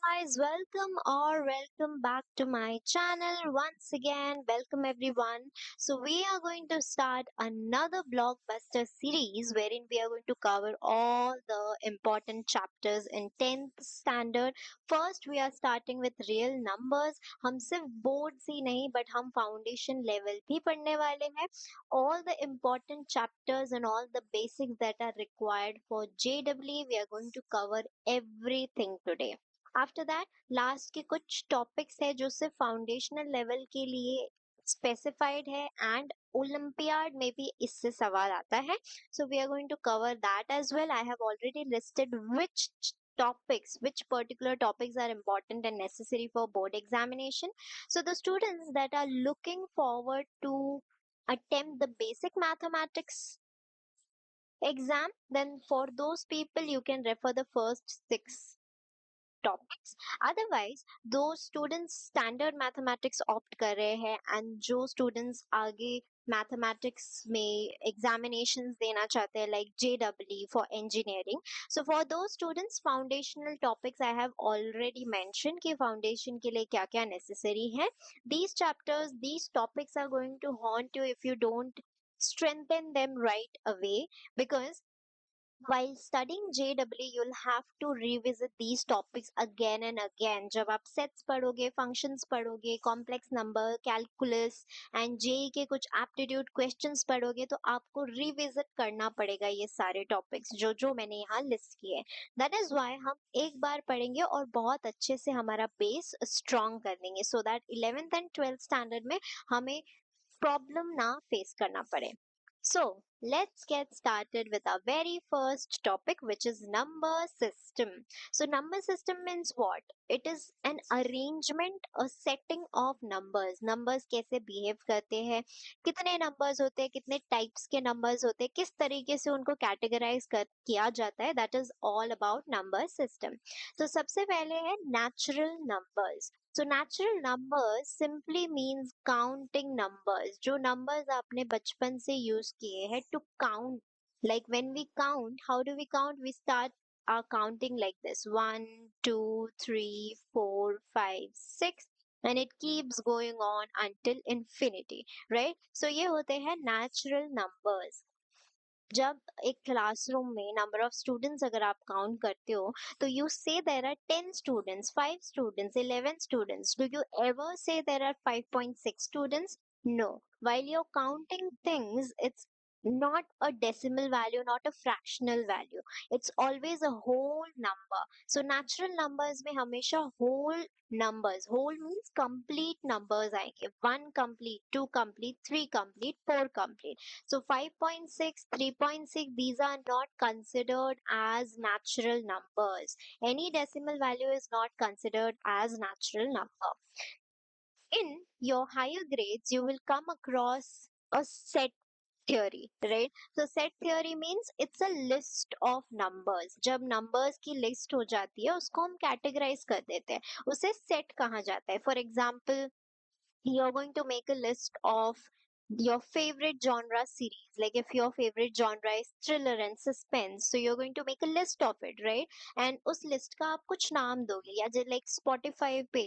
guys, welcome back to my channel once again. Welcome everyone. So we are going to start another blockbuster series wherein we are going to cover all the important chapters in 10th standard. First we are starting with real numbers. हम सिर्फ board से नहीं but हम foundation level भी पढ़ने वाले हैं. All the important chapters and all the basics that are required for JEE we are going to cover everything today. After that last के कुछ टॉपिक्स है जो सिर्फ फाउंडेशनल लेवल के लिए स्पेसिफाइड है एंड ओलंपियाड में भी इससे सवाल आता है. So we are going to cover that as well. I have already listed which particular topics are important and necessary for board examination. So the students that are looking forward to attempt the basic mathematics exam, then for those people you can refer the first 6 topics. Otherwise दो students standard mathematics opt कर रहे हैं and जो students आगे mathematics में examinations देना चाहते हैं like JEE for engineering. So for those students foundational topics I have already mention कि फाउंडेशन के लिए क्या क्या नेसेसरी है. These chapters these topics are going to haunt you if you don't strengthen them right away, because while studying JEE, you'll have to revisit these topics again and again. जब आप sets पढ़ोगे, functions पढ़ोगे, complex number, calculus and JEE के कुछ aptitude questions पढ़ोगे तो आपको revisit करना पड़ेगा ये सारे topics जो जो मैंने यहाँ list किए. That is why हम एक बार पढ़ेंगे और बहुत अच्छे से हमारा base strong कर देंगे so that 11th and 12th standard में हमें problem ना face करना पड़े. So, let's get started with our very first topic, which is number system. So, number system means what? It is an arrangement, a setting of numbers. Numbers कैसे behave करते हैं, कितने numbers होते हैं, कितने types के numbers होते हैं, किस तरीके से उनको categorize किया जाता है, that is all about number system. So, सबसे पहले है natural numbers. So natural numbers simply means counting numbers. जो numbers आपने बचपन से use किए हैं to count. Like when we count, how do we count? We start our counting like this: 1, 2, 3, 4, 5, 6, and it keeps going on until infinity, right? So ये होते हैं natural numbers. जब एक क्लासरूम में नंबर ऑफ स्टूडेंट्स अगर आप count करते हो तो you say there are 10 students, 5 students, 11 students. Do you ever say there are 5.6 students? No. While you're counting things, it's not a decimal value, not a fractional value. It's always a whole number. So natural numbers में हमेशा whole numbers, whole means complete numbers आएंगे. 1 complete, 2 complete, 3 complete, 4 complete. So 5.6, 3.6, these are not considered as natural numbers. Any decimal value is not considered as natural number. In your higher grades, you will come across a set theory, right? So set theory means it's a list of numbers. जब numbers की list हो जाती है उसको हम categorize कर देते हैं, उसे set कहा जाता है. For example, you're going to make a list of your favorite genre series. Like if your favorite genre is thriller and suspense, so you're going to make a list of it, right? And उस list का आप कुछ नाम दोगे, या जो like Spotify पे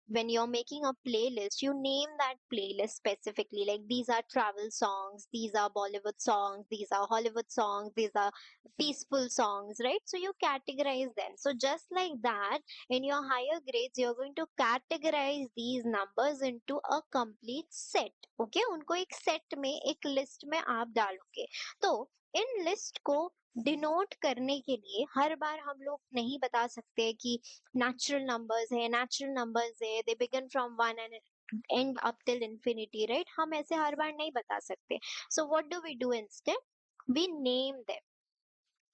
when you're making a playlist, you name that playlist specifically. Like these are travel songs, these are Bollywood songs, these are Hollywood songs, these are peaceful songs, right? So you categorize them. So just like that, in your higher grades, you're going to categorize these numbers into a complete set. Okay? उनको एक set में, एक list में आप डालोगे. तो इन list को denote करने के लिए हर बार हम लोग नहीं बता सकते कि natural numbers है, they begin from 1 and end up till infinity, right? हम ऐसे हर बार नहीं बता सकते. So what do we do instead? We name them.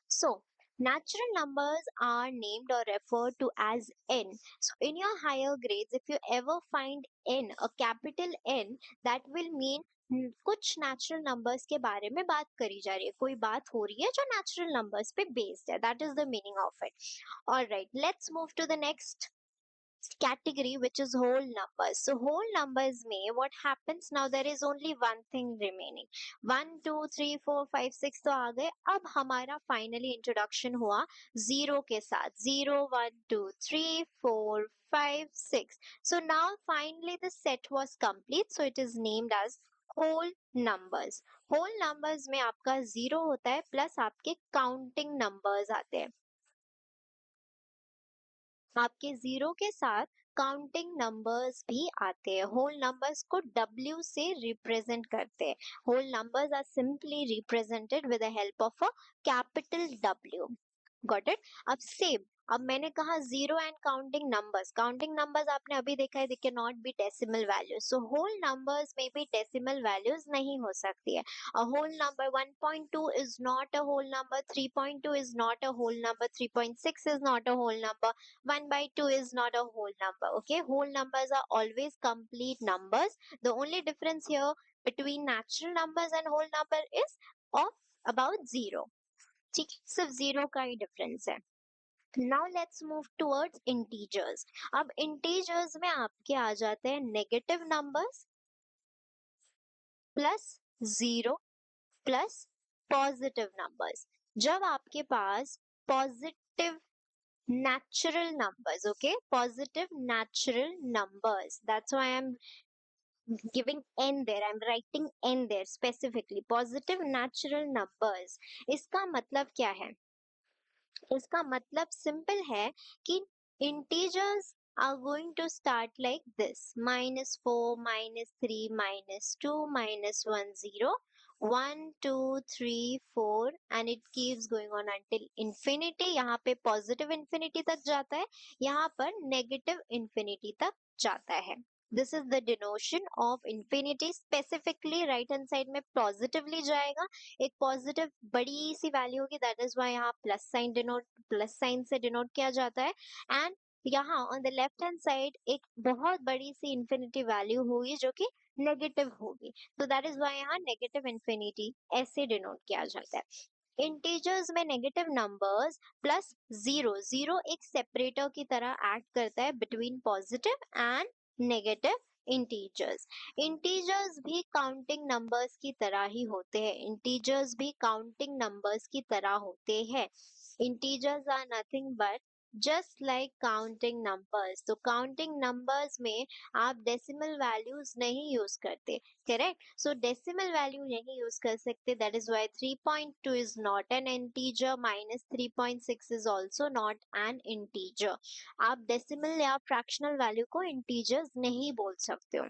So natural numbers are named or referred to as n. So in your higher grades, if you ever find n, a capital N, that will mean कुछ natural numbers के बारे में बात करी जा रही है, कोई बात हो रही है जो natural numbers पे based है. That is the meaning of it. All right, let's move to the next category which is whole numbers. So whole numbers में what happens now, there is only one thing remaining. 1 2 3 4 5 6 तो आ गए. अब हमारा finally introduction हुआ zero के साथ. 0 1 2 3 4 5 6. So now finally the set was complete. So it is named as whole numbers. whole numbers में आपका जीरो होता है प्लस आपके काउंटिंग नंबर्स आते हैं. आपके जीरो के साथ काउंटिंग नंबर्स भी आते हैं. होल नंबर्स को W से रिप्रेजेंट करते हैं. Whole numbers are simply represented with the help of a capital W. Got it. अब सेम, अब मैंने कहा जीरो एंड काउंटिंग नंबर्स आपने अभी देखा है, they can not be decimal values. So whole numbers में भी डेसिमल वैल्यूज नहीं हो सकती है. a whole number 1.2 is not a whole number, 3.2 is not a whole number, 3.6 is not a whole number, 1 by 2 is not a whole number. Okay, whole numbers are always complete numbers. The only difference here between natural numbers and whole number is of about zero. ठीक है, सिर्फ zero का ही difference है. Now let's move towards integers. अब integers में आपके आ जाते हैं negative numbers plus zero plus positive numbers. जब आपके पास positive natural numbers, okay, positive natural numbers, that's why I'm giving n there, I'm writing n there specifically, positive natural numbers. इसका मतलब क्या है? इसका मतलब सिंपल है कि integers are going to start like this: -4 -3 -2 -1 0 1 2 3 4 and it keeps going on until infinity. यहाँ पे पॉजिटिव इंफिनिटी तक जाता है, यहाँ पर नेगेटिव इंफिनिटी तक जाता है. This is the डिनोशन of infinity. Specifically right hand side में पॉजिटिवली जाएगा, एक पॉजिटिव बड़ी सी वैल्यू होगी, दैट इज व्हाई यहाँ प्लस साइन से डिनोट किया जाता है. एंड यहाँ on the left hand side एक बहुत बड़ी सी इंफिनिटी वैल्यू होगी जो कि नेगेटिव होगी, तो दैट इज व्हाई यहाँ नेगेटिव इंफिनिटी ऐसे डिनोट किया जाता है. इंटीजर्स में negative numbers plus zero, zero एक सेपरेटर की तरह एक्ट करता है between positive and negative integers. Integers भी काउंटिंग नंबर्स की तरह ही होते हैं. इंटीजर्स भी काउंटिंग नंबर्स की तरह होते हैं. Integers are nothing but just like counting numbers. तो काउंटिंग नंबर्स में आप डेसिमल वैल्यूज नहीं यूज करते, करेक्ट. सो डेसिमल वैल्यू नहीं यूज कर सकते, that is why 3.2 is not an integer, -3.6 is also not an integer. आप डेसिमल या फ्रैक्शनल वैल्यू को इंटीजर्स नहीं बोल सकते हो.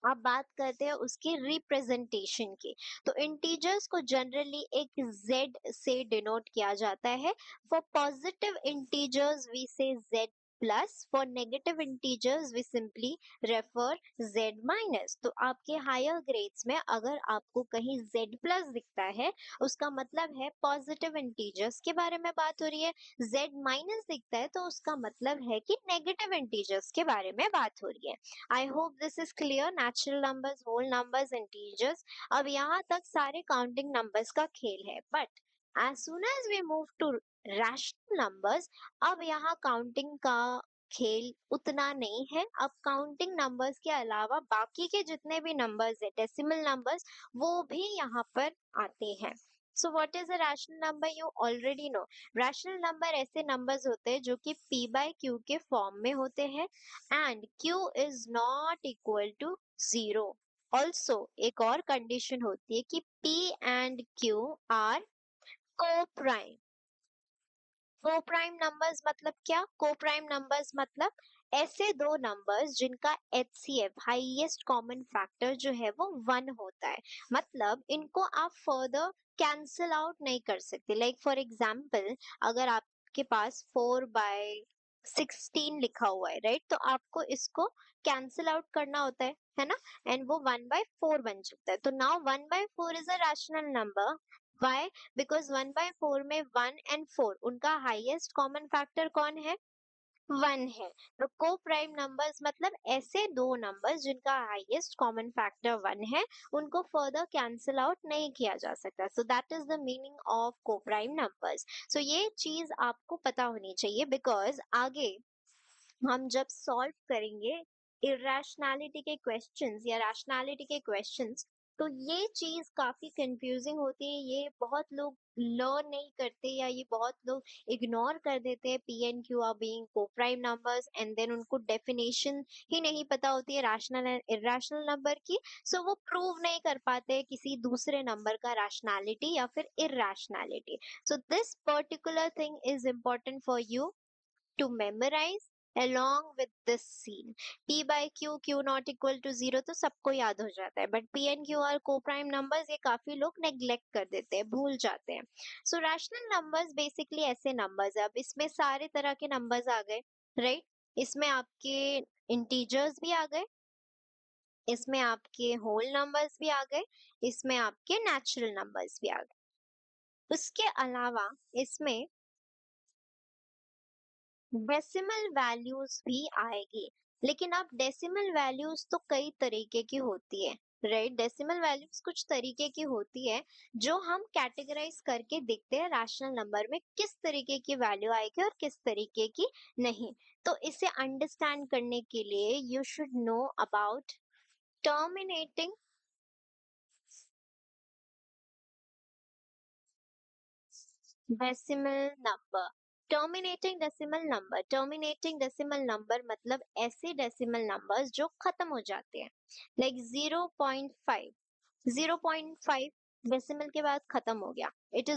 अब बात करते हैं उसकी रिप्रेजेंटेशन की. तो इंटीजर्स को जनरली एक z से डिनोट किया जाता है. For positive integers we say z plus, for negative integers we simply refer z minus. तो आपके हायर ग्रेड्स में अगर आपको कहीं z प्लस दिखता है, उसका मतलब है पॉजिटिव इंटीजर्स के बारे में बात हो रही है. z माइनस दिखता है तो उसका मतलब है कि नेगेटिव इंटीजर्स के बारे में बात हो रही है. I hope this is clear. Natural numbers, whole numbers, integers. अब यहाँ तक सारे काउंटिंग नंबर्स का खेल है. But as soon as we move to rational numbers, अब यहाँ काउंटिंग का खेल उतना नहीं है. अब काउंटिंग नंबर्स के अलावा बाकी के जितने भी नंबर्स है, डेसिमल नंबर्स, वो भी यहाँ पर आते हैं. So what is a rational number? You already know. Rational number ऐसे नंबर्स होते हैं जो कि p by q के फॉर्म में होते हैं and q is not equal to 0. Also एक और कंडीशन होती है कि p and q are co-prime. Co-prime numbers मतलब क्या? को-प्राइम नंबर्स मतलब ऐसे दो नंबर्स जिनका HCF हाईएस्ट कॉमन फैक्टर जो है वो 1 होता है. मतलब इनको आप फर्दर कैंसिल आउट नहीं कर सकते. लाइक फॉर एग्जांपल, अगर आपके पास 4/16 लिखा हुआ है, राइट, तो आपको इसको कैंसिल आउट करना होता है ना, एंड वो 1/4 बन जाता है. तो now 1/4 is a rational number. Why? Because 1/4 में 1 and 4 उनका हाईएस्ट कॉमन फैक्टर कौन है? 1 है. तो को प्राइम नंबर्स मतलब ऐसे दो नंबर्स जिनका हाईएस्ट कॉमन फैक्टर 1 है, उनको फर्दर कैंसिल आउट नहीं किया जा सकता. So that is the meaning of को प्राइम नंबर्स. सो ये चीज आपको पता होनी चाहिए, बिकॉज आगे हम जब सॉल्व करेंगे इरेशनैलिटी के क्वेश्चंस या रैशनैलिटी के क्वेश्चंस, तो ये चीज काफी कंफ्यूजिंग होती है। ये बहुत लोग लर्न नहीं करते या ये बहुत लोग इग्नोर कर देते हैं। P and Q R being को प्राइम नंबर्स एंड देन उनको डेफिनेशन ही नहीं पता होती है रैशनल एंड इरेशनल नंबर की। सो वो प्रूव नहीं कर पाते किसी दूसरे नंबर का रैशनैलिटी या फिर irrationality. So this particular thing is important for you to memorize along with this scene. P by Q, Q not equal to 0 तो सबको याद हो जाता है, but P and Q are co-prime numbers, ये काफी लोग नेग्लेक्ट कर देते हैं, भूल जाते हैं। सो रैशनल नंबर्स बेसिकली ऐसे नंबर्स है। अब इसमें सारे तरह के नंबर्स आ गए, राइट? इसमें आपके इंटीजर्स भी आ गए, इसमें आपके होल नंबर्स भी आ गए, इसमें आपके नेचुरल नंबर्स भी आ गए। उसके अलावा इसमें डेसिमल वैल्यूज भी आएगी। लेकिन अब डेसिमल वैल्यूज तो कई तरीके की होती है, राइट? डेसिमल वैल्यूज कुछ तरीके की होती है जो हम कैटेगराइज करके देखते हैं रैशनल नंबर में किस तरीके की वैल्यू आएगी और किस तरीके की नहीं। तो इसे अंडरस्टैंड करने के लिए you should know about terminating decimal number. Terminating decimal number मतलब ऐसे डेसिमल नंबर्स जो खत्म हो जाते हैं, लाइक 0.5। 0.5 डेसिमल के बाद खत्म हो गया, it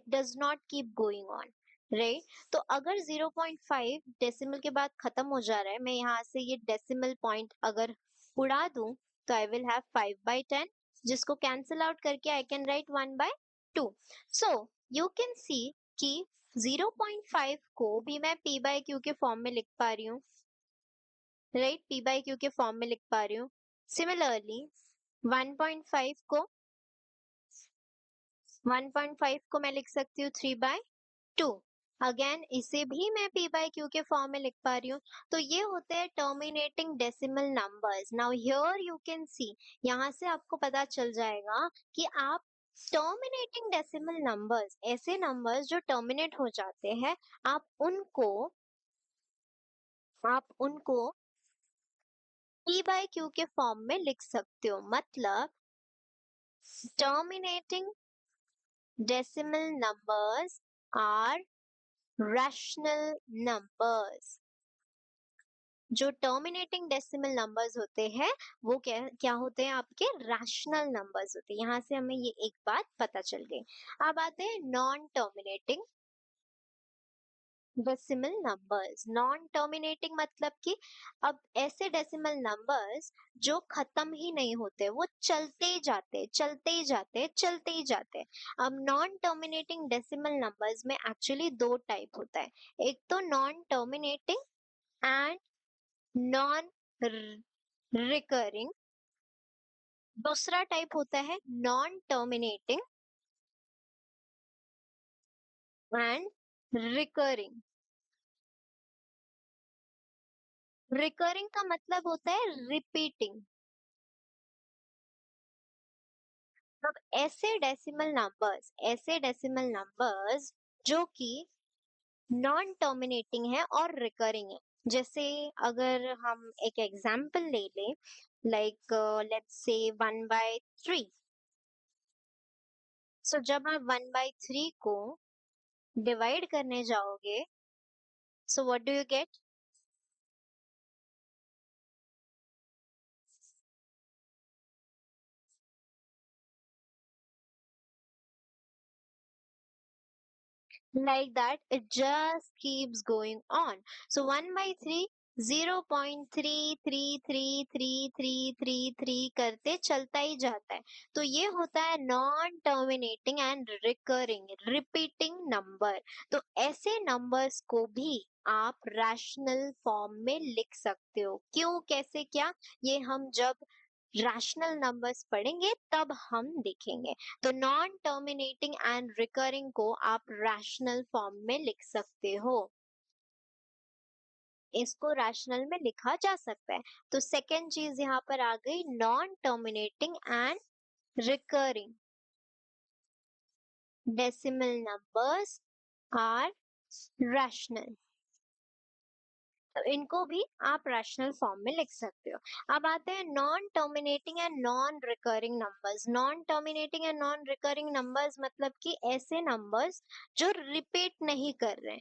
does not keep going on, right? तो अगर 0.5 डेसिमल के बाद खत्म हो जा रहा है, मैं यहाँ से ये डेसिमल पॉइंट अगर उड़ा दूं, तो आई विल हैव 5/10, जिसको कैंसिल आउट करके I can write 1/2। So you can सी कि 0.5 को भी मैं p बाय q के फॉर्म में लिख पा रही हूँ, राइट? p बाय q के फॉर्म में लिख पा रही हूँ। सिमिलरली 1.5 को 1.5 को मैं लिख सकती हूँ 3/2। अगेन इसे भी मैं p बाय q के फॉर्म में लिख पा रही हूँ। तो ये होते हैं terminating decimal numbers. Now here you can see, यहाँ से आपको पता चल जाएगा कि आप टर्मिनेटिंग डेसिमल नंबर्स, ऐसे नंबर्स जो टर्मिनेट हो जाते हैं, आप उनको p बाय q के फॉर्म में लिख सकते हो। मतलब terminating decimal numbers are rational numbers. जो टर्मिनेटिंग डेसिमल नंबर्स होते हैं वो क्या क्या होते हैं? आपके रैशनल नंबर्स होते हैं। यहाँ से हमें ये एक बात पता चल गई। अब आते हैं non terminating decimal numbers. Non terminating मतलब कि अब ऐसे डेसिमल नंबर्स जो खत्म ही नहीं होते, वो चलते ही जाते। अब नॉन टर्मिनेटिंग डेसिमल नंबर्स में एक्चुअली दो टाइप होता है। एक तो non terminating and non recurring. दूसरा टाइप होता है non terminating and recurring. Recurring का मतलब होता है रिपीटिंग। अब ऐसे डेसिमल नंबर्स जो कि नॉन टर्मिनेटिंग है और रिकरिंग है, जैसे अगर हम एक एग्जांपल ले लें, लाइक लेट्स से 1/3। सो जब आप 1/3 को डिवाइड करने जाओगे, so what do you get? Like that, it just keeps going on. So 1/3 0.333333 करते चलता ही जाता है। तो ये होता है non terminating and recurring, repeating number. तो ऐसे नंबर्स को भी आप रैशनल फॉर्म में लिख सकते हो। क्यों, कैसे, क्या, ये हम जब रैशनल नंबर्स पढ़ेंगे तब हम देखेंगे। तो नॉन टर्मिनेटिंग एंड रिकरिंग को आप रैशनल फॉर्म में लिख सकते हो, इसको रैशनल में लिखा जा सकता है। तो सेकेंड चीज यहाँ पर आ गई, non terminating and recurring decimal numbers are rational. तो इनको भी आप रैशनल फॉर्म में लिख सकते हो। अब आते हैं non terminating and non recurring numbers. Non terminating and non recurring numbers मतलब कि ऐसे नंबर्स जो रिपीट नहीं कर रहे,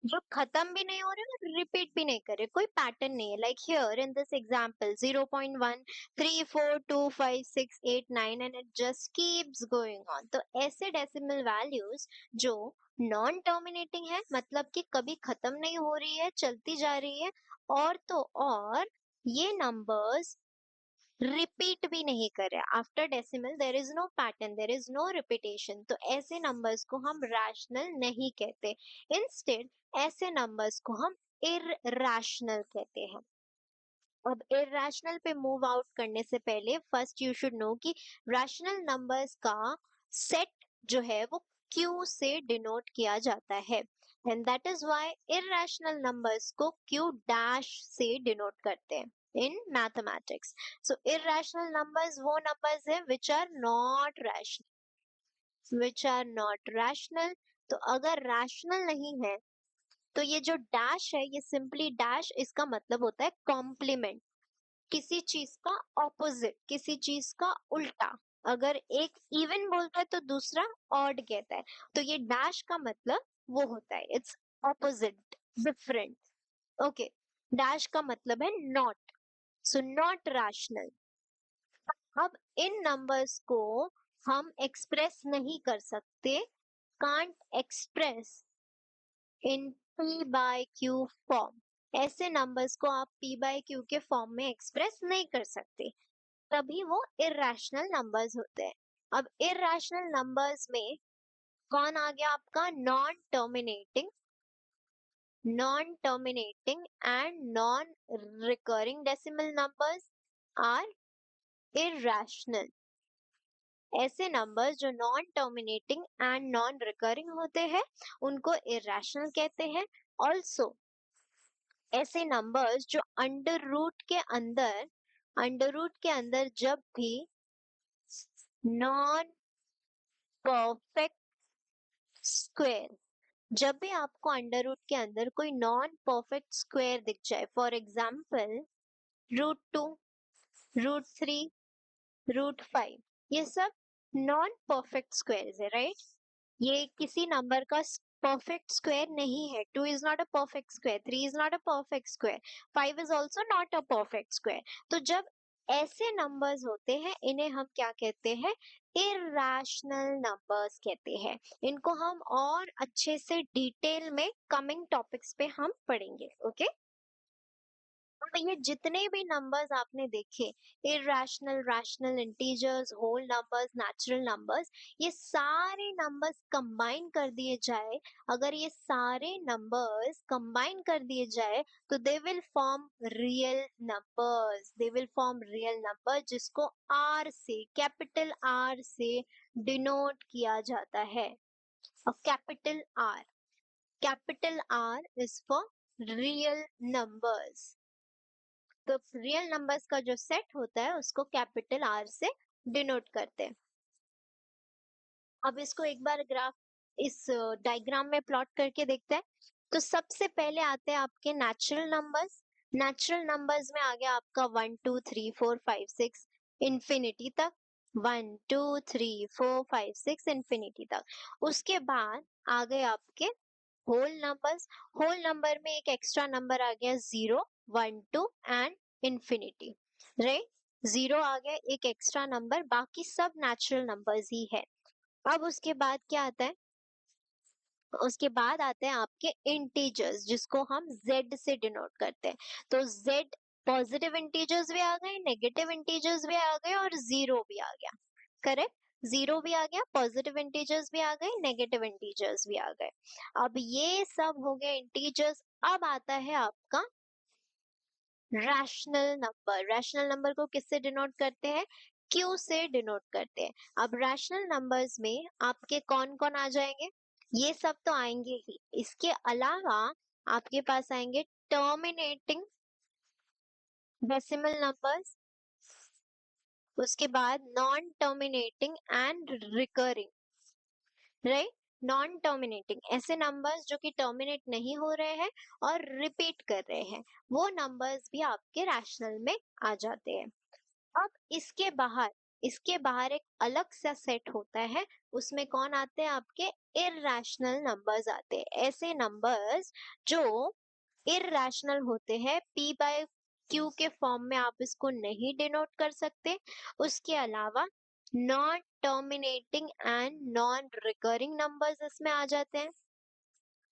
जो खत्म भी नहीं हो रहे और रिपीट भी नहीं कर रहे, कोई पैटर्न नहीं है। Like here in this example 0.1 3 4 2 5 6 8 9 and it just keeps going on. तो ऐसे डेसिमल वैल्यूज जो नॉन टर्मिनेटिंग है, मतलब कि कभी खत्म नहीं हो रही है, चलती जा रही है, और तो और ये नंबर्स रिपीट भी नहीं कर रहे। After decimal there is no pattern, there is no repetition, तो ऐसे नंबर्स को हम रैशनल नहीं कहते। इंस्टेड ऐसे नंबर्स को हम इरैशनल कहते हैं। अब इरैशनल पे मूव आउट करने से पहले फर्स्ट यू शुड नो कि रैशनल नंबर्स का सेट जो है वो Q से डिनोट किया जाता है, and that is why irrational numbers को Q डैश से डिनोट करते हैं in mathematics. So irrational numbers वो नंबर्स है विच आर नॉट रैशनल। तो अगर रैशनल नहीं है तो ये जो डैश है, ये सिंपली डैश, इसका मतलब होता है कॉम्प्लीमेंट, किसी चीज का ऑपोजिट, किसी चीज का उल्टा। अगर एक इवन बोलता है तो दूसरा ऑड कहता है, तो ये डैश का मतलब वो होता है it's opposite, different. Okay, dash का मतलब है नॉट, सो नॉट रैशनल। अब इन नंबर्स को हम एक्सप्रेस नहीं कर सकते, can't express in p by q form. ऐसे नंबर्स को आप p बाय q के फॉर्म में एक्सप्रेस नहीं कर सकते, तभी वो इरैशनल नंबर्स होते हैं। अब इरैशनल नंबर्स में कौन आ गया आपका? Non terminating and non recurring decimal numbers are irrational. ऐसे नंबर्स जो non terminating and non recurring होते हैं उनको इरैशनल कहते हैं। ऑल्सो ऐसे नंबर्स जो अंडर रूट के अंदर जब भी नॉन परफेक्ट स्क्वायर, जब भी आपको अंडर रूट के अंदर कोई नॉन परफेक्ट स्क्वायर दिख जाए, फॉर एग्जाम्पल √2, √3, √5, ये सब नॉन परफेक्ट स्क्वायर्स है, राइट? ये किसी नंबर का परफेक्ट स्क्वायर नहीं है। 2 is not a perfect square, 3 is not a perfect square, 5 is also not a perfect square. तो जब ऐसे नंबर्स होते हैं इन्हें हम क्या कहते हैं? इरैशनल नंबर्स कहते हैं। इनको हम और अच्छे से डिटेल में कमिंग टॉपिक्स पे हम पढ़ेंगे, ओके? तो ये जितने भी नंबर्स आपने देखे, irrational, rational, integers, whole numbers, natural numbers, ये सारे नंबर्स कंबाइन कर दिए जाए, अगर ये सारे नंबर्स कंबाइन कर दिए जाए तो they will form real numbers, they will form real number, जिसको आर से, कैपिटल आर से डिनोट किया जाता है। और capital R is for real numbers. तो रियल नंबर्स का जो सेट होता है उसको कैपिटल आर से डिनोट करते हैं। अब इसको एक बार ग्राफ, इस डायग्राम में प्लॉट करके देखते हैं। तो सबसे पहले आते हैं आपके नेचुरल नंबर्स। नेचुरल नंबर्स में आ गया आपका 1 2 3 4 5 6 इंफिनिटी तक, 1 2 3 4 5 6 इंफिनिटी तक। उसके बाद आ गए आपके होल नंबर्स। होल नंबर में एक एक्स्ट्रा नंबर आ गया 0 1 2 एंड इंफिनिटी, राइट? 0 आ गया एक एक्स्ट्रा नंबर, बाकी सब नेचुरल नंबर्स ही है। अब उसके बाद क्या आता है? उसके बाद आते हैं आपके इंटीजर्स, जिसको हम z से डिनोट करते हैं। तो z, पॉजिटिव इंटीजर्स भी आ गए, नेगेटिव इंटीजर्स भी आ गए और जीरो भी आ गया, करेक्ट? जीरो भी आ गया, पॉजिटिव इंटीजर्स भी आ गए, नेगेटिव इंटीजर्स भी आ गए। अब ये सब हो गए इंटीजर्स। अब आता है आपका रैशनल नंबर। रैशनल नंबर को किससे डिनोट करते हैं? क्यू से डिनोट करते हैं। अब रैशनल नंबर्स में आपके कौन कौन आ जाएंगे? ये सब तो आएंगे ही, इसके अलावा आपके पास आएंगे टर्मिनेटिंग डेसिमल नंबर्स, उसके बाद non terminating and recurring, right? Non terminating, ऐसे नंबर्स जो कि टर्मिनेट नहीं हो रहे हैं और रिपीट कर रहे हैं, वो नंबर्स भी आपके रैशनल में आ जाते हैं। अब इसके बाहर एक अलग सा सेट होता है, उसमें कौन आते हैं? आपके इररेशनल नंबर्स आते हैं। ऐसे नंबर्स जो इररेशनल होते हैं, पी बाय क्यू के फॉर्म में आप इसको नहीं डिनोट कर सकते। उसके अलावा non terminating and non recurring numbers इसमें आ जाते हैं,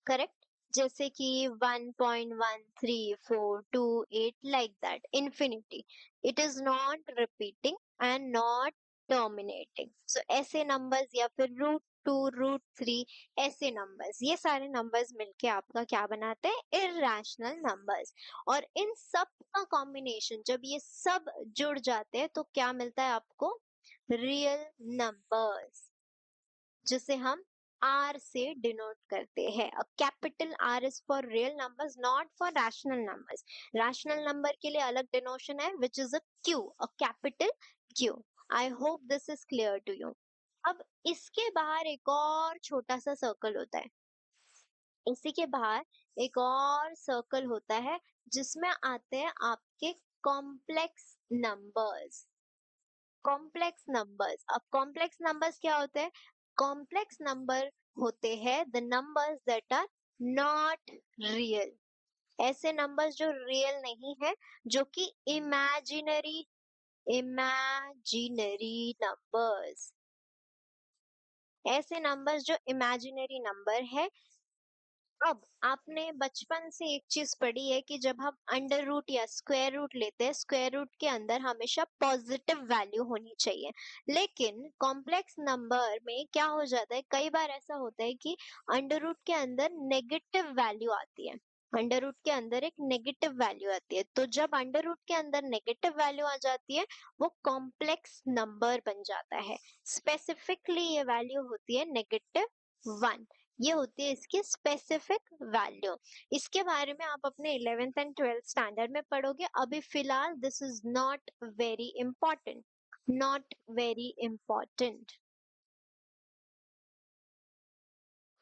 करेक्ट? जैसे कि 1.1342 like that infinity, it is not repeating and not terminating. So ऐसे नंबर्स, या फिर √2 √3, ऐसे नंबर्स, ये सारे नंबर्स मिलके आपका क्या बनाते हैं? Irrational numbers. और इन सब का कॉम्बिनेशन जब ये सब जुड़ जाते हैं तो क्या मिलता है आपको? रियल नंबर्स, जिसे हम R से डिनोट करते हैं। A capital R is for real numbers, not for rational numbers. Rational number के लिए अलग डिनोशन है, which is a Q, a capital Q। I hope this is clear to you. अब इसके बाहर एक और छोटा सा सर्कल होता है, इसी के बाहर एक और सर्कल होता है जिसमें आते हैं आपके कॉम्प्लेक्स नंबर्स। कॉम्प्लेक्स नंबर्स, अब कॉम्प्लेक्स नंबर्स क्या होते हैं? कॉम्प्लेक्स नंबर होते हैं the numbers that are not real, ऐसे नंबर्स जो रियल नहीं है, जो कि इमेजिनरी नंबर्स, ऐसे नंबर्स जो इमेजिनरी नंबर है। अब आपने बचपन से एक चीज पढ़ी है कि जब हम अंडर रूट या स्क्वायर रूट लेते हैं, स्क्वायर रूट के अंदर हमेशा पॉजिटिव वैल्यू होनी चाहिए। लेकिन कॉम्प्लेक्स नंबर में क्या हो जाता है, कई बार ऐसा होता है कि अंडर रूट के अंदर नेगेटिव वैल्यू आती है, अंडर रूट के अंदर एक नेगेटिव वैल्यू आती है। तो जब अंडर रूट के अंदर नेगेटिव वैल्यू आ जाती है, वो कॉम्प्लेक्स नंबर बन जाता है। स्पेसिफिकली ये वैल्यू होती है -1, ये होती है इसकी स्पेसिफिक वैल्यू। इसके बारे में आप अपने 11th एंड 12th स्टैंडर्ड में पढ़ोगे। अभी फिलहाल this is not very important, not very important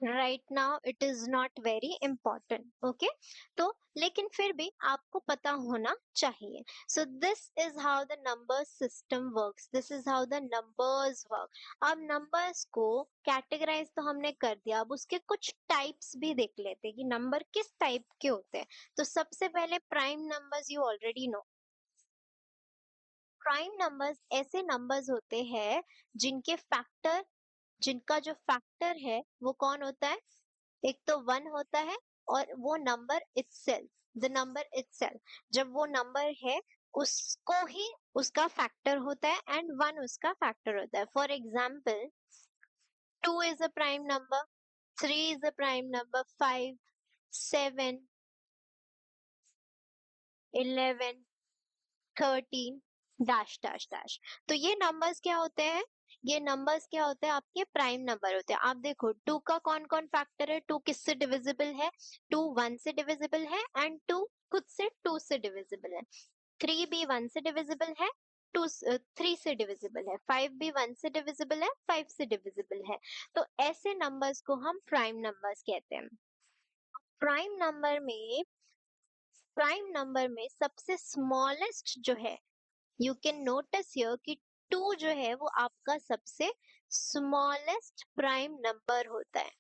right now, it is not very important, okay? तो लेकिन फिर भी आपको पता होना चाहिए। So this is how the number system works, this is how the numbers work. अब नंबर्स को कैटेगराइज तो हमने कर दिया, अब उसके कुछ टाइप्स भी देख लेते हैं कि नंबर किस टाइप के होते हैं। तो सबसे पहले prime numbers, you already know. Prime numbers ऐसे नंबर्स होते हैं जिनके फैक्टर, जिनका जो फैक्टर है वो कौन होता है? एक तो 1 होता है, और वो number itself, the number itself, जब वो नंबर है उसको ही उसका फैक्टर होता है, एंड 1 उसका फैक्टर होता है। For example 2 is a prime number, 3 is a prime number, 5, 7, 11, 13, dash dash dash. तो ये नंबर्स क्या होते हैं? ये नंबर्स क्या होते हैं? आपके प्राइम नंबर होते हैं। आप देखो 2 का कौन कौन फैक्टर है? 2 किससे डिविजिबल है? 2 1 से डिविजिबल है, एंड 2 खुद से 2 से डिविजिबल है। 3 भी 1 से डिविजिबल है, 2 3 से डिविजिबल है। 5 भी 1 से डिविजिबल है, 5 से डिविजिबल है। तो ऐसे नंबर्स को हम प्राइम नंबर्स कहते हैं। प्राइम नंबर में सबसे स्मॉलेस्ट जो है, यू कैन नोटिस हियर कि 2 जो है वो आपका सबसे स्मॉलेस्ट प्राइम नंबर होता है।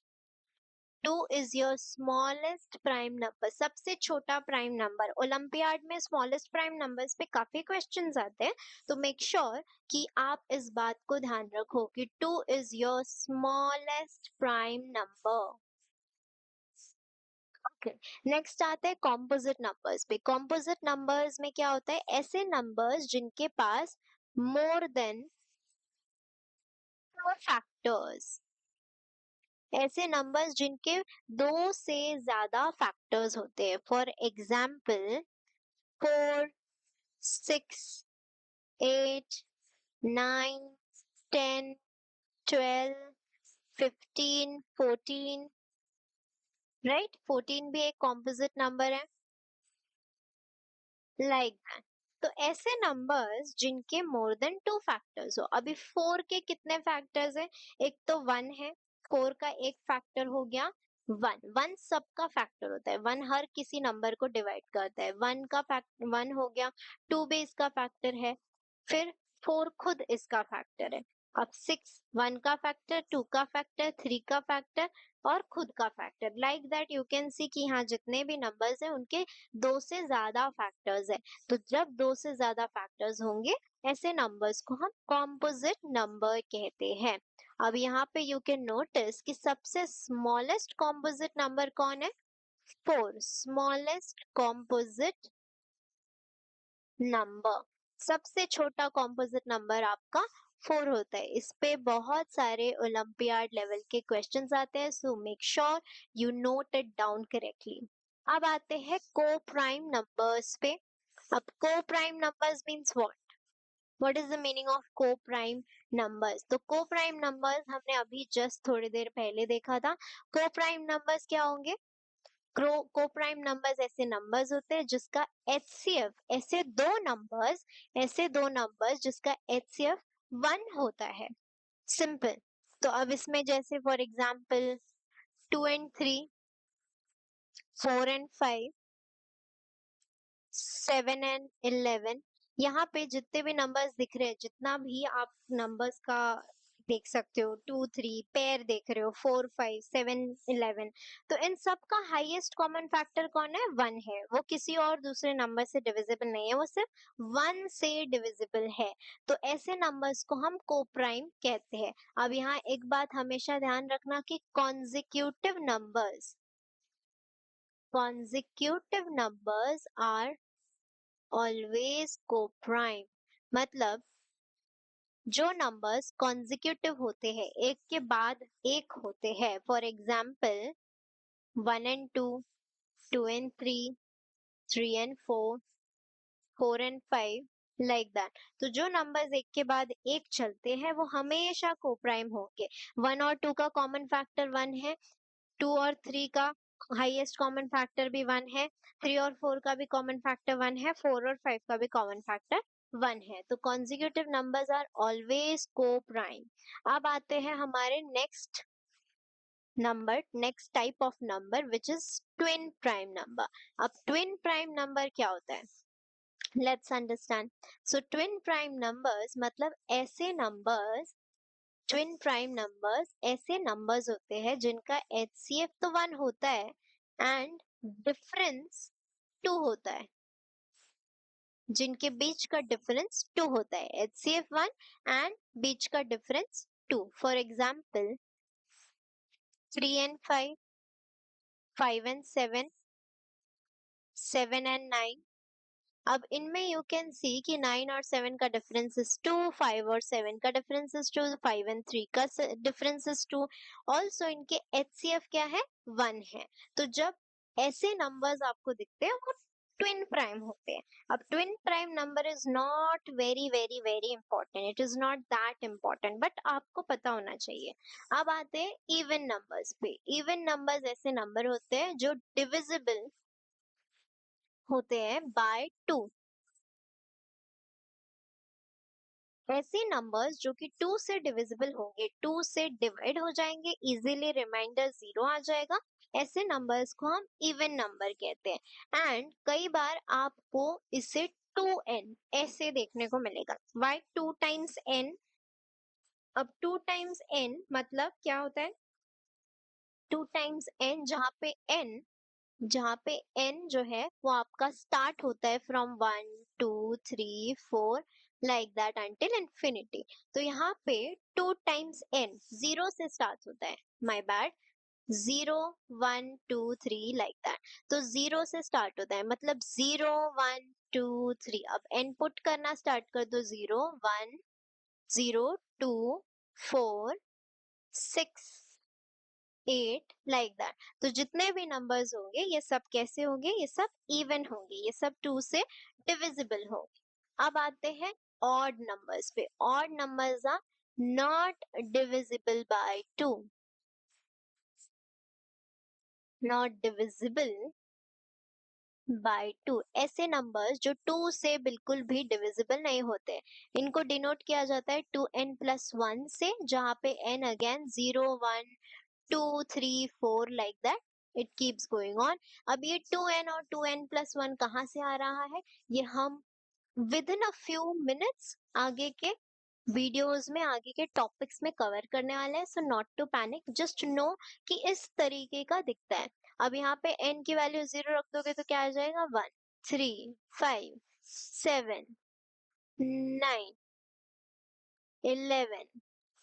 2 is your smallest prime number, सबसे छोटा प्राइम नंबर। ओलंपियाड में स्मॉलेस्ट प्राइम नंबर्स पे काफी क्वेश्चंस आते हैं, तो मेक श्योर कि आप इस बात को ध्यान रखो कि 2 is your smallest prime number. Okay, next आते हैं कॉम्पोजिट नंबर्स पे। कॉम्पोजिट नंबर्स में क्या होता है? ऐसे नंबर्स जिनके पास मोर देन 4 फैक्टर्स, ऐसे नंबर्स जिनके 2 से ज्यादा फैक्टर्स होते हैं। For example 4, 6, 8, 9, 10, 12, 15, 14, right? 14 भी एक कॉम्पोजिट नंबर है, लाइक दैट। तो ऐसे नंबर्स जिनके मोर देन 2 फैक्टर्स हो। अभी 4 के कितने फैक्टर्स है? एक तो 1 है, 4 का एक फैक्टर हो गया 1। 1 सबका फैक्टर होता है, 1 हर किसी नंबर को डिवाइड करता है। 1 का फैक्टर 1 हो गया, 2 भी इसका फैक्टर है, फिर 4 खुद इसका फैक्टर है। अब 6 1 का फैक्टर, 2 का फैक्टर, 3 का फैक्टर और खुद का factor. Like that you can सी कि यहाँ जितने भी नंबर्स हैं उनके 2 से ज्यादा फैक्टर्स है। तो जब 2 से ज्यादा फैक्टर्स होंगे ऐसे नंबर्स को हम कॉम्पोजिट नंबर कहते हैं। अब यहाँ पे यू कैन नोटिस कि सबसे स्मॉलेस्ट कॉम्पोजिट नंबर कौन है? 4। स्मॉलेस्ट कॉम्पोजिट नंबर, सबसे छोटा कॉम्पोजिट नंबर आपका 4 होता है। इस पे बहुत सारे ओलंपियाड लेवल के क्वेश्चंस आते हैं, so make sure you note it down correctly. अब आते हैं को प्राइम नंबर्स पे। अब को prime numbers means what is the meaning of को प्राइम नंबर्स? तो को प्राइम नंबर्स हमने अभी जस्ट थोड़ी देर पहले देखा था। को प्राइम नंबर्स क्या होंगे? को प्राइम नंबर्स ऐसे नंबर्स होते हैं जिसका एचसीएफ, ऐसे दो नंबर्स जिसका एचसीएफ 1 होता है। सिंपल। तो अब इसमें जैसे for example 2 and 3, 4 and 5, 7 and 11, यहाँ पे जितने भी नंबर्स दिख रहे हैं, जितना भी आप नंबर्स का देख सकते हो, 2 3 पेयर देख रहे हो, 4 5 7 11, तो इन सब का हाईएस्ट कॉमन फैक्टर कौन है? 1 है। वो किसी और दूसरे नंबर से डिविजिबल नहीं है, वो सिर्फ 1 से डिविजिबल है। तो ऐसे नंबर्स को हम को प्राइम कहते हैं। अब यहाँ एक बात हमेशा ध्यान रखना कि consecutive numbers are always co-prime। मतलब जो नंबर्स कॉन्जिक्यूटिव होते हैं, एक के बाद एक होते हैं, for example 1 and 2, 2 and 3, 3 and 4, 4 and 5, like that. तो जो नंबर्स एक के बाद एक चलते हैं वो हमेशा को प्राइम होंगे। 1 और 2 का कॉमन फैक्टर 1 है, 2 और 3 का हाईएस्ट कॉमन फैक्टर भी 1 है, 3 और 4 का भी कॉमन फैक्टर 1 है, 4 और 5 का भी कॉमन फैक्टर 1 है। तो कॉन्जिक्यूटिव नंबर्स आर ऑलवेज को प्राइम। अब आते हैं हमारे next type of number which is twin prime number. अब ट्विन प्राइम नंबर क्या होता है? Let's understand. So twin prime numbers मतलब ट्विन प्राइम नंबर्स ऐसे नंबर्स होते हैं जिनका एचसीएफ तो 1 होता है एंड डिफरेंस 2 होता है, जिनके बीच का डिफरेंस 2 होता है। एचसीएफ 1 एंड बीच का difference 2। For example 3 and 5, 5 and 7, 7 and 9। अब इनमें यू कैन सी कि 9 और 7 का डिफरेंस इज 2, 5 और 7 का डिफरेंस इज 2, 5 एंड 3 का डिफरेंस इज 2। ऑल्सो इनके एचसीएफ क्या है? 1 है। तो जब ऐसे नंबर्स आपको दिखते हैं वो ट्विन प्राइम होते हैं। अब twin prime number is not very very very important, it is not that important, but आपको पता होना चाहिए। अब आते हैं इवन नंबर्स पे। इवन नंबर्स ऐसे नंबर होते हैं जो डिविजिबल होते हैं बाय 2। ऐसे नंबर्स जो कि 2 से डिविजिबल होंगे, 2 से डिवाइड हो जाएंगे, इजीली रिमाइंडर 0 आ जाएगा, ऐसे नंबर्स को हम इवन नंबर कहते हैं। एंड कई बार आपको इसे 2n ऐसे देखने को मिलेगा। Why 2 times n? अब 2 टाइम्स n मतलब क्या होता है? 2 टाइम्स n जहाँ पे n जो है वो आपका स्टार्ट होता है from 1 2 3 4 like that until infinity. तो यहाँ पे 2 टाइम्स n 0 से स्टार्ट होता है, माय बैड, 0 1 2 3 लाइक दैट। तो 0 से स्टार्ट होता है मतलब 0 1 2 3। अब n पुट करना स्टार्ट कर दो, 0 1 0 2 4 6 8 लाइक दैट। तो जितने भी नंबर्स होंगे ये सब कैसे होंगे? ये सब इवन होंगे, ये सब 2 से डिविजिबल होंगे। अब आते हैं ऑड नंबर्स पे। Odd numbers are not divisible by 2, not divisible by two ऐसे नंबर्स जो टू से बिल्कुल भी डिविजिबल नहीं होते, इनको डिनोट किया जाता है टू एन प्लस वन से, जहाँ पे n again 0 1 2 3 4 like that it keeps going on. अब ये टू एन और टू एन प्लस वन कहाँ से आ रहा है, ये हम within a few minutes आगे के वीडियोस में, आगे के टॉपिक्स में कवर करने वाले हैं। So not to panic, just know कि इस तरीके का दिखता है। अब यहाँ पे n की वैल्यू 0 रख दोगे तो क्या आ जाएगा, 1 3 5 7 9 11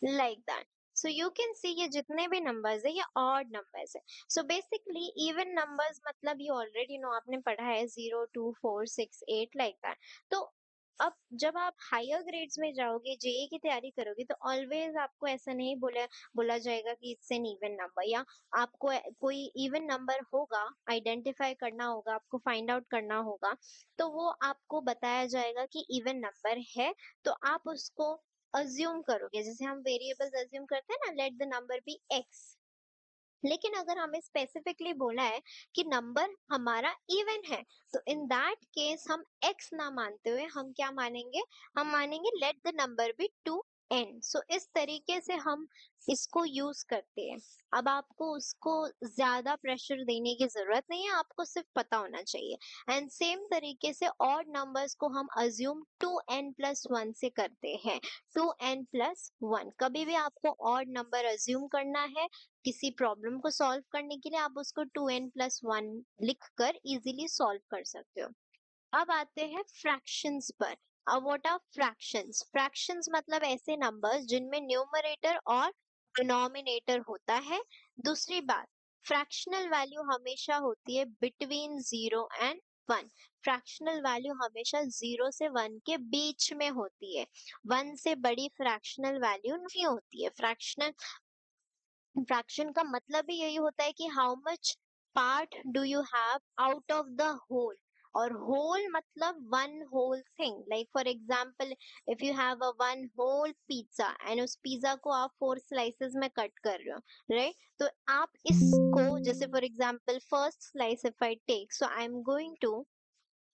like that. So you can see ये जितने भी numbers है ये odd numbers है. So basically even numbers मतलब you already know, आपने पढ़ा है 0 2 4 6 8 like that. तो अब जब आप हायर ग्रेड्स में जाओगे, जेई की तैयारी करोगे, तो ऑलवेज आपको ऐसा नहीं बोला जाएगा कि इट्स एन इवन नंबर, या आपको कोई इवन नंबर होगा आइडेंटिफाई करना होगा, आपको फाइंड आउट करना होगा, तो वो आपको बताया जाएगा कि इवन नंबर है, तो आप उसको अज्यूम करोगे। जैसे हम वेरिएबल्स अज्यूम करते हैं ना, let the number be x. लेकिन अगर हमें स्पेसिफिकली बोला है कि नंबर हमारा इवन है, तो इन दैट केस हम एक्स ना मानते हुए हम क्या मानेंगे, हम मानेंगे let the number be two N. So इस तरीके से हम इसको यूज करते हैं। अब आपको उसको ज्यादा प्रेशर देने की जरूरत नहीं है, आपको सिर्फ पता होना चाहिए। एंड सेम तरीके से ऑड नंबर्स को हम assume two n plus one से करते हैं। टू एन प्लस वन, कभी भी आपको ऑड नंबर अज्यूम करना है किसी प्रॉब्लम को सॉल्व करने के लिए, आप उसको टू एन प्लस वन लिख कर इजिली सॉल्व कर सकते हो। अब आते हैं फ्रैक्शंस पर। अब व्हाट आर फ्रैक्शंस, फ्रैक्शंस मतलब ऐसे नंबर्स जिनमें न्यूमरेटर और डिनोमिनेटर होता है। दूसरी बात, फ्रैक्शनल वैल्यू हमेशा होती है बिटवीन 0 एंड 1। फ्रैक्शनल वैल्यू हमेशा 0 से 1 के बीच में होती है। 1 से बड़ी फ्रैक्शनल वैल्यू नहीं होती है। फ्रैक्शनल फ्रैक्शन का मतलब ही यही होता है कि how much part do you have out of the whole. और होल मतलब one whole thing, like for example if you have a one whole pizza and उस पिज्जा को आप 4 स्लाइसेस में कट कर रहे हो, राइट? तो आप इसको, जैसे for example first slice if I take, so I am going to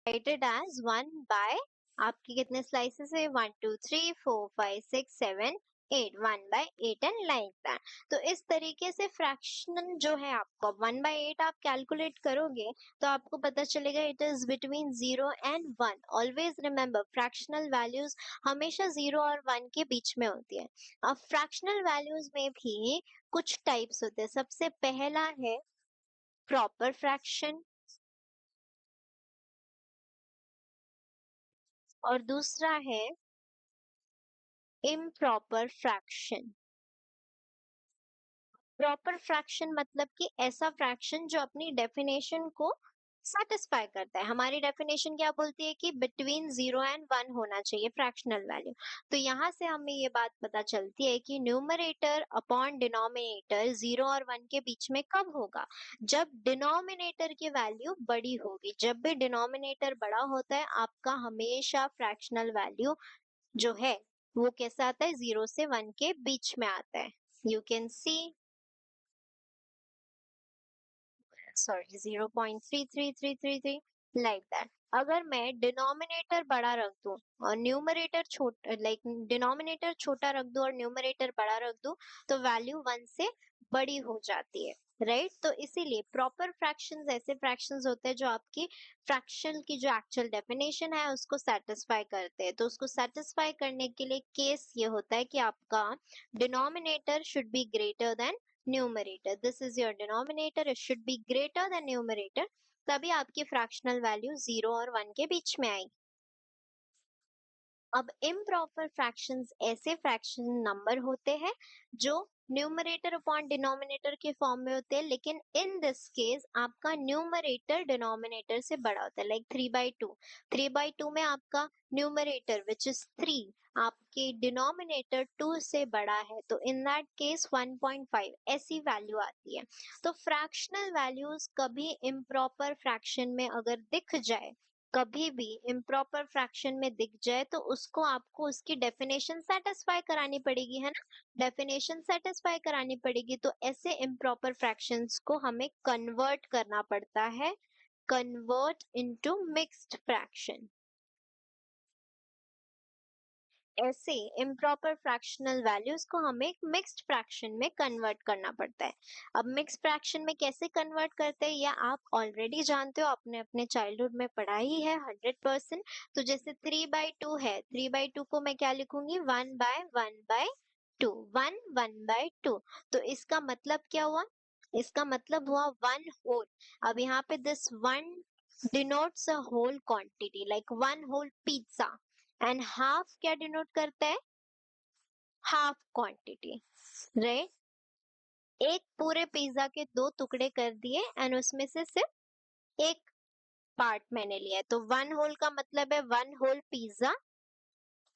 write it as 1/, आपके कितने स्लाइसेस है, 1 2 3 4 5 6 7 8, 1/8 एंड लाइक दैट। तो इस तरीके से फ्रैक्शन जो है, आपको 1/8 आप कैलकुलेट करोगे तो आपको पता चलेगा it is between 0 and 1। Always remember, fractional values हमेशा 0 और 1 के बीच में होती है। अब फ्रैक्शनल वैल्यूज में भी कुछ टाइप्स होते हैं। सबसे पहला है प्रॉपर फ्रैक्शन, और दूसरा है इम्प्रॉपर फ्रैक्शन। प्रॉपर फ्रैक्शन मतलब कि ऐसा फ्रैक्शन जो अपनी डेफिनेशन को सेटिस्फाई करता है। हमारी डेफिनेशन क्या बोलती है कि बिटवीन 0 एंड 1 होना चाहिए फ्रैक्शनल वैल्यू। तो यहाँ से हमें ये बात पता चलती है कि न्यूमरेटर अपॉन डिनोमिनेटर 0 और 1 के बीच में कब होगा, जब डिनोमिनेटर की वैल्यू बड़ी होगी। जब भी डिनोमिनेटर बड़ा होता है, आपका हमेशा फ्रैक्शनल वैल्यू जो है वो कैसा आता है, 0 से 1 के बीच में आता है। You can C, sorry 0.33333 like that. अगर मैं डिनोमिनेटर बड़ा रख दूं और न्यूमरेटर छोटा, लाइक डिनोमिनेटर छोटा रख दूं और न्यूमरेटर बड़ा रख दूं, तो वैल्यू 1 से बड़ी हो जाती है, राइट? तो इसीलिए प्रॉपर फ्रैक्शंस ऐसे फ्रैक्शंस होते हैं जो आपकी फ्रैक्शन की जो एक्चुअल डेफिनेशन है उसको सेटिस्फाई करते हैं। तो उसको सेटिस्फाई करने के लिए केस ये होता है कि आपका denominator should be greater than numerator. This is your denominator, it should be greater than numerator, तभी आपकी फ्रैक्शनल वैल्यू 0 और 1 के बीच में आएगी। अब इम्प्रॉपर फ्रैक्शंस ऐसे फ्रैक्शन नंबर होते हैं जो न्यूमरेटर अपॉन डिनोमिनेटर के फॉर्म में होते हैं, लेकिन इन दिस केस आपका न्यूमरेटर डिनोमिनेटर से बड़ा होता है, लाइक 3/2। 3/2 में आपका न्यूमरेटर विच इज 3, आपके डिनोमिनेटर 2 से बड़ा है, तो इन दैट केस 1.5 ऐसी वैल्यू आती है। तो फ्रैक्शनल वैल्यूज कभी इम्प्रॉपर फ्रैक्शन में अगर दिख जाए, कभी भी इम्प्रॉपर फ्रैक्शन में दिख जाए, तो उसको आपको उसकी डेफिनेशन सेटिस्फाई करानी पड़ेगी, है ना? डेफिनेशन सेटिस्फाई करानी पड़ेगी, तो ऐसे इम्प्रॉपर फ्रैक्शंस को हमें कन्वर्ट करना पड़ता है convert into mixed fraction. ऐसे इम्प्रॉपर फ्रैक्शनल वैल्यूज को हमें एक मिक्स्ड फ्रैक्शन में कन्वर्ट करना पड़ता है। अब मिक्स्ड फ्रैक्शन में कैसे कन्वर्ट करते हैं या आप ऑलरेडी जानते हो, आपने अपने चाइल्डहुड में पढ़ा ही है 100%। तो जैसे 3/2 है, 3/2 को मैं क्या लिखूंगी, 1/1/2, 1/1/2। तो इसका मतलब क्या हुआ, इसका मतलब हुआ 1 होल। अब यहाँ पे this 1 denotes a whole quantity like 1 whole pizza, and half क्या डिनोट करता है, हाफ क्वांटिटी, राइट। एक पूरे पिज्जा के 2 टुकड़े कर दिए एंड उसमें से सिर्फ एक पार्ट मैंने लिया है, तो 1 होल का मतलब है 1 होल पिज्जा,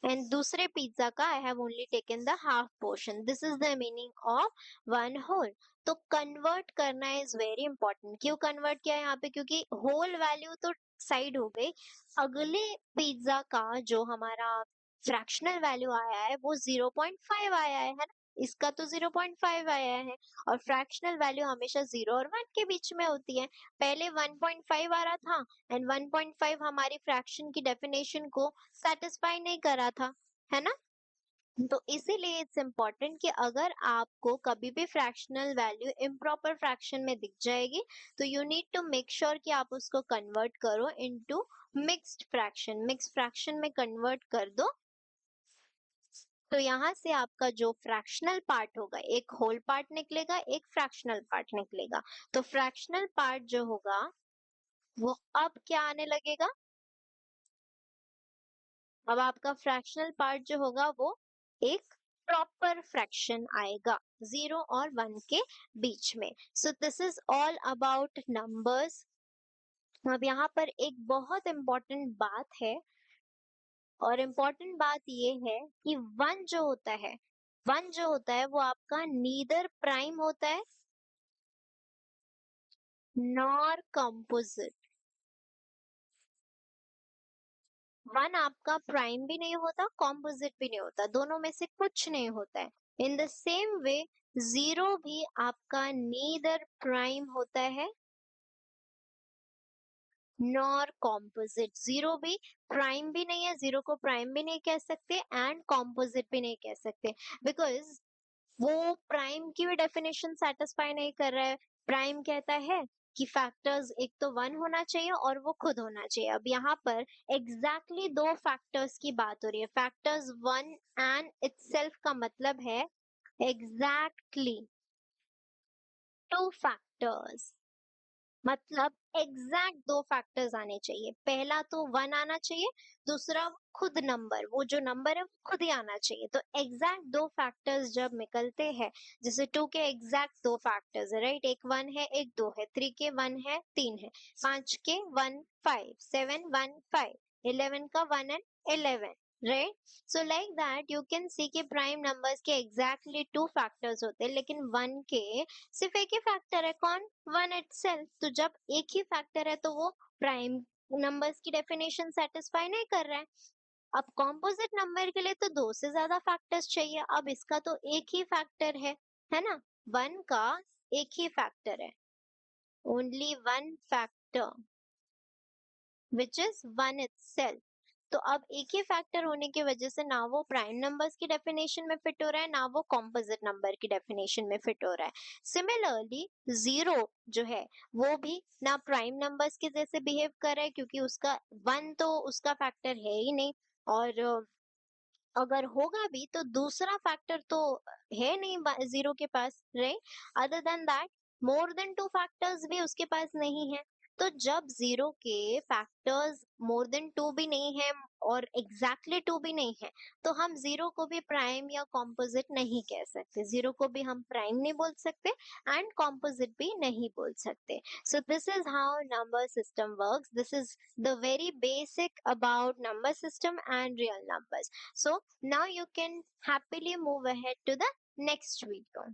एंड दूसरे पिज्जा का I have only taken the half portion, this is the meaning of 1 whole. तो कन्वर्ट करना इज वेरी इंपॉर्टेंट। क्यों कन्वर्ट किया यहाँ पे, क्योंकि होल वैल्यू तो साइड हो गई, अगले पिज्जा का जो हमारा फ्रैक्शनल वैल्यू आया है वो 0.5 आया है ना, इसका तो 0.5 आया है। और फ्रैक्शनल वैल्यू हमेशा 0 और 1 के बीच में होती है। पहले 1.5 आ रहा था एंड 1.5 हमारी फ्रैक्शन की डेफिनेशन को सेटिस्फाई नहीं करा था, है ना। तो इसीलिए इट्स इम्पोर्टेंट कि अगर आपको कभी भी फ्रैक्शनल वैल्यू इम्प्रॉपर फ्रैक्शन में दिख जाएगी तो you need to make sure कि आप उसको कन्वर्ट करो into mixed fraction, mixed fraction में कन्वर्ट कर दो। तो यहाँ से आपका जो फ्रैक्शनल पार्ट होगा, एक होल पार्ट निकलेगा, एक फ्रैक्शनल पार्ट निकलेगा। तो फ्रैक्शनल पार्ट जो होगा वो अब क्या आने लगेगा, अब आपका फ्रैक्शनल पार्ट जो होगा वो एक प्रॉपर फ्रैक्शन आएगा 0 और 1 के बीच में। So this is all about numbers. अब यहाँ पर एक बहुत इम्पोर्टेंट बात है, और इम्पोर्टेंट बात ये है कि 1 जो होता है वो आपका नीदर प्राइम होता है नॉर कंपोजिट। 1 आपका प्राइम भी नहीं होता, कॉम्पोजिट भी नहीं होता, दोनों में से कुछ नहीं होता है। इन द सेम वे 0 भी आपका नीदर प्राइम होता है नॉर कॉम्पोजिट। 0 भी प्राइम भी नहीं है, 0 को प्राइम भी नहीं कह सकते एंड कॉम्पोजिट भी नहीं कह सकते, बिकॉज वो प्राइम की भी डेफिनेशन सेटिस्फाई नहीं कर रहा है। प्राइम कहता है कि फैक्टर्स एक तो 1 होना चाहिए और वो खुद होना चाहिए। अब यहाँ पर एग्जैक्टली 2 फैक्टर्स की बात हो रही है, फैक्टर्स 1 एंड इटसेल्फ का मतलब है एग्जैक्टली 2 फैक्टर्स, मतलब एग्जैक्ट 2 फैक्टर्स आने चाहिए। पहला तो 1 आना चाहिए, दूसरा खुद नंबर, वो जो नंबर है वो खुद ही आना चाहिए। तो एग्जैक्ट 2 फैक्टर्स जब निकलते हैं, जैसे 2 के एग्जैक्ट 2 फैक्टर्स है, राइट, एक 1 है एक 2 है, 3 के 1 है 3 है, 5 के 1 5, 7 1 5, 11 का 1 and 11, right. So like that you can सी के प्राइम नंबर्स के एग्जैक्टली 2 फैक्टर्स होते हैं, लेकिन 1 के सिर्फ एक ही फैक्टर है, कौन, 1 इटसेल्फ। तो जब एक ही फैक्टर है तो वो प्राइम नंबर्स की डेफिनेशन सेटिस्फाई नहीं कर रहा है। अब कॉम्पोजिट नंबर के लिए तो 2 से ज्यादा फैक्टर्स चाहिए, अब इसका तो एक ही फैक्टर है ना, 1 का एक ही फैक्टर है, only 1 factor which is 1 itself. तो अब एक ही फैक्टर होने की वजह से ना वो प्राइम नंबर्स की डेफिनेशन में फिट हो रहा है, ना वो कॉम्पोजिट नंबर की डेफिनेशन में फिट हो रहा है। सिमिलरली 0 जो है वो भी ना प्राइम नंबर्स के जैसे बिहेव कर रहा है, क्योंकि उसका 1 तो उसका फैक्टर है ही नहीं, और अगर होगा भी तो दूसरा फैक्टर तो है नहीं 0 के पास, right. Other than that more than 2 factors भी उसके पास नहीं है। तो जब 0 के फैक्टर्स मोर देन 2 भी नहीं है और एग्जैक्टली 2 भी नहीं है, तो हम 0 को भी प्राइम या कॉम्पोजिट नहीं कह सकते, 0 को भी हम प्राइम नहीं बोल सकते एंड कॉम्पोजिट भी नहीं बोल सकते। So this is how number system works, this is the very basic about number system and real numbers. So now you can happily move ahead to the next video.